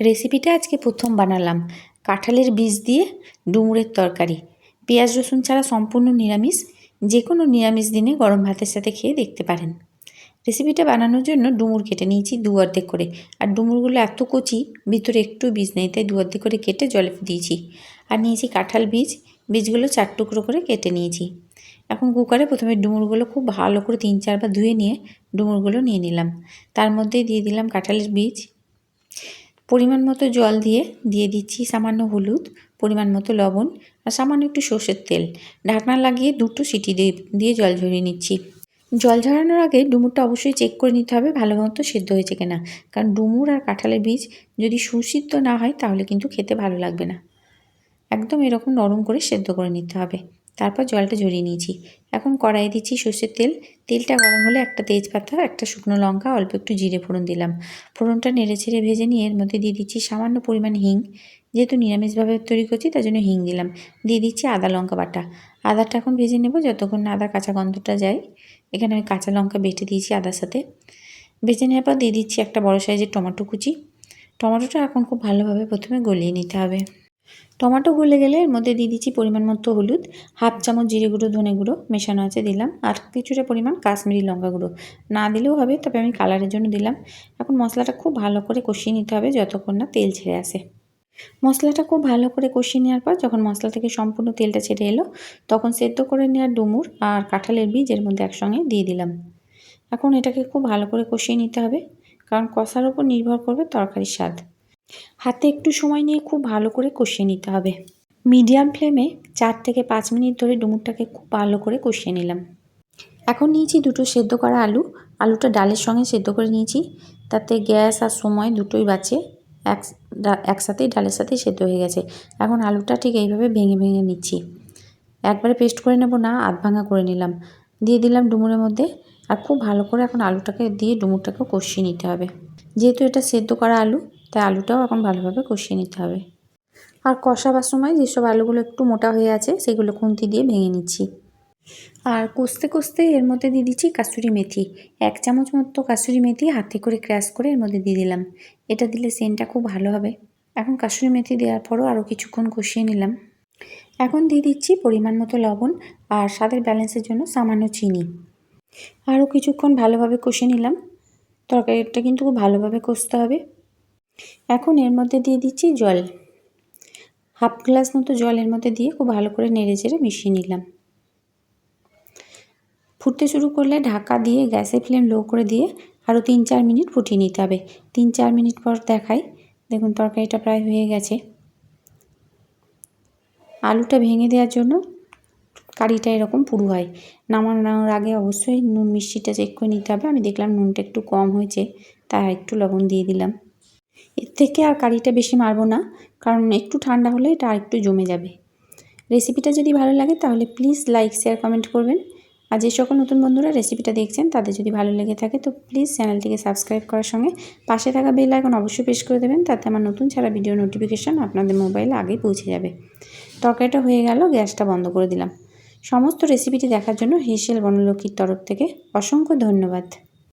রেসিপিটা আজকে প্রথম বানালাম কাঁঠালের বীজ দিয়ে ডুমুরের তরকারি। পেঁয়াজ রসুন ছাড়া সম্পূর্ণ নিরামিষ। যে কোনো নিরামিষ দিনে গরম ভাতের সাথে খেয়ে দেখতে পারেন। রেসিপিটা বানানোর জন্য ডুমুর কেটে নিয়েছি দু অর্ধেক করে। আর ডুমুরগুলো এত কচি, ভিতরে একটু বীজ নেই, তাই দু অর্ধেক করে কেটে জলে দিয়েছি। আর নিয়েছি কাঁঠাল বীজগুলো 4 টুকরো করে কেটে নিয়েছি। এখন কুকারে প্রথমে ডুমুরগুলো খুব ভালো করে 3-4 বার ধুয়ে নিয়ে ডুমুরগুলো নিয়ে নিলাম। তার মধ্যে দিয়ে দিলাম কাঁঠালের বীজ, পরিমাণ মতো জল দিয়ে দিচ্ছি সামান্য হলুদ, পরিমাণ মতো লবণ আর সামান্য একটু সর্ষের তেল। ঢাকনা লাগিয়ে 2টো সিটি দিয়ে জল ঝরিয়ে নিচ্ছি। জল ঝরানোর আগে ডুমুরটা অবশ্যই চেক করে নিতে হবে ভালো মতো সেদ্ধ হয়েছে কিনা, কারণ ডুমুর আর কাঁঠালের বীজ যদি সুসিদ্ধ না হয় তাহলে কিন্তু খেতে ভালো লাগবে না। একদম এরকম নরম করে সেদ্ধ করে নিতে হবে। তারপর জলটা ঝরিয়ে নিয়েছি। এখন কড়াইয়ে দিচ্ছি সর্ষের তেল। তেলটা গরম হলে একটা তেজপাতা, একটা শুকনো লঙ্কা, অল্প একটু জিরে ফোড়ন দিলাম। ফোড়নটা নেড়ে ছেড়ে ভেজে নিয়ে এর মধ্যে দিয়ে দিচ্ছি সামান্য পরিমাণ হিং। যেহেতু নিরামিষভাবে তৈরি করছি তার জন্য হিং দিলাম। দিয়ে দিচ্ছি আদা লঙ্কা বাটা। আদাটা এখন ভেজে নেব যতক্ষণ না আদার কাঁচা গন্ধটা যায়। এখানে আমি কাঁচা লঙ্কা বেটে দিয়েছি আদার সাথে। ভেজে নেওয়ার পর দিয়ে দিচ্ছি একটা বড় সাইজের টমেটো কুচি। টমেটোটা এখন খুব ভালোভাবে প্রথমে গলিয়ে নিতে হবে। টমেটো গলে গেলে এর মধ্যে দিয়ে দিচ্ছি পরিমাণ মতো হলুদ, হাফ চামচ জিরে গুঁড়ো, ধনে গুঁড়ো মেশানো আছে দিলাম, আর কিছুটা পরিমাণ কাশ্মীরি লঙ্কা গুঁড়ো। না দিলেও হবে, তবে আমি কালারের জন্য দিলাম। এখন মশলাটা খুব ভালো করে কষিয়ে নিতে হবে যতক্ষণ না তেল ছেড়ে আসে। মশলাটা খুব ভালো করে কষিয়ে নেওয়ার পর যখন মশলা থেকে সম্পূর্ণ তেলটা ছেড়ে এলো, তখন সেদ্ধ করে নেওয়া ডুমুর আর কাঁঠালের বীজ এর মধ্যে একসঙ্গে দিয়ে দিলাম। এখন এটাকে খুব ভালো করে কষিয়ে নিতে হবে, কারণ কষার উপর নির্ভর করবে তরকারির স্বাদ। হাতে একটু সময় নিয়ে খুব ভালো করে কষিয়ে নিতে হবে। মিডিয়াম ফ্লেমে 4 থেকে 5 মিনিট ধরে ডুমুরটাকে খুব ভালো করে কষিয়ে নিলাম। এখন নিয়েছি 2টো সেদ্ধ করা আলু। আলুটা ডালের সঙ্গে সেদ্ধ করে নিয়েছি, তাতে গ্যাস আর সময় দুটোই বাঁচে। একসাথেই ডালের সাথেই সেদ্ধ হয়ে গেছে। এখন আলুটা ঠিক এইভাবে ভেঙে ভেঙে নিচ্ছি। একবারে পেস্ট করে নেব না, আধ ভাঙা করে নিলাম। দিয়ে দিলাম ডুমুরের মধ্যে। আর খুব ভালো করে এখন আলুটাকে দিয়ে ডুমুরটাকেও কষিয়ে নিতে হবে। যেহেতু এটা সেদ্ধ করা আলু, তাই আলুটাও এখন ভালোভাবে কষিয়ে নিতে হবে। আর কষাবার সময় যেসব আলুগুলো একটু মোটা হয়ে আছে সেগুলো খুন্তি দিয়ে ভেঙে নিচ্ছি। আর কষতে কষতে এর মধ্যে দিয়ে দিচ্ছি কাসুরি মেথি। 1 চামচ মতো কাসুরি মেথি হাতে করে ক্র্যাশ করে এর মধ্যে দিয়ে দিলাম। এটা দিলে সেন্টটা খুব ভালো হবে। এখন কাসুরি মেথি দেওয়ার পরও আরও কিছুক্ষণ কষিয়ে নিলাম। এখন দিয়ে দিচ্ছি পরিমাণ মতো লবণ আর স্বাদের ব্যালেন্সের জন্য সামান্য চিনি। আরও কিছুক্ষণ ভালোভাবে কষিয়ে নিলাম। তরকারিটা কিন্তু খুব ভালোভাবে কষতে হবে। এখন এর মধ্যে দিয়ে দিচ্ছি জল। হাফ গ্লাস মতো জল এর মধ্যে দিয়ে খুব ভালো করে নেড়ে চেড়ে মিশিয়ে নিলাম। ফুটতে শুরু করলে ঢাকা দিয়ে গ্যাসের ফ্লেম লো করে দিয়ে আরও 3-4 মিনিট ফুটিয়ে নিতে হবে। 3-4 মিনিট পর দেখাই, দেখুন তরকারিটা প্রায় হয়ে গেছে। আলুটা ভেঙে দেওয়ার জন্য কারিটা এরকম পুরু হয়। নামানোর আগে অবশ্যই নুন মিষ্টিটা চেক করে নিতে হবে। আমি দেখলাম নুনটা একটু কম হয়েছে, তাই একটু লবণ দিয়ে দিলাম। এর থেকে আর কারিটা বেশি মারবো না, কারণ একটু ঠান্ডা হলে এটা আর একটু জমে যাবে। রেসিপিটা যদি ভালো লাগে তাহলে প্লিজ লাইক, শেয়ার, কমেন্ট করবেন। আর যে সকল নতুন বন্ধুরা রেসিপিটা দেখছেন তাদের যদি ভালো লেগে থাকে তো প্লিজ চ্যানেলটিকে সাবস্ক্রাইব করার সঙ্গে পাশে থাকা বেল আইকন অবশ্যই প্রেস করে দেবেন, তাতে আমার নতুন ছাড়া ভিডিও নোটিফিকেশান আপনাদের মোবাইলে আগেই পৌঁছে যাবে। তরকারিটা হয়ে গেল, গ্যাসটা বন্ধ করে দিলাম। সমস্ত রেসিপিটি দেখার জন্য হেসেল বনলক্ষ্মীর তরফ থেকে অসংখ্য ধন্যবাদ।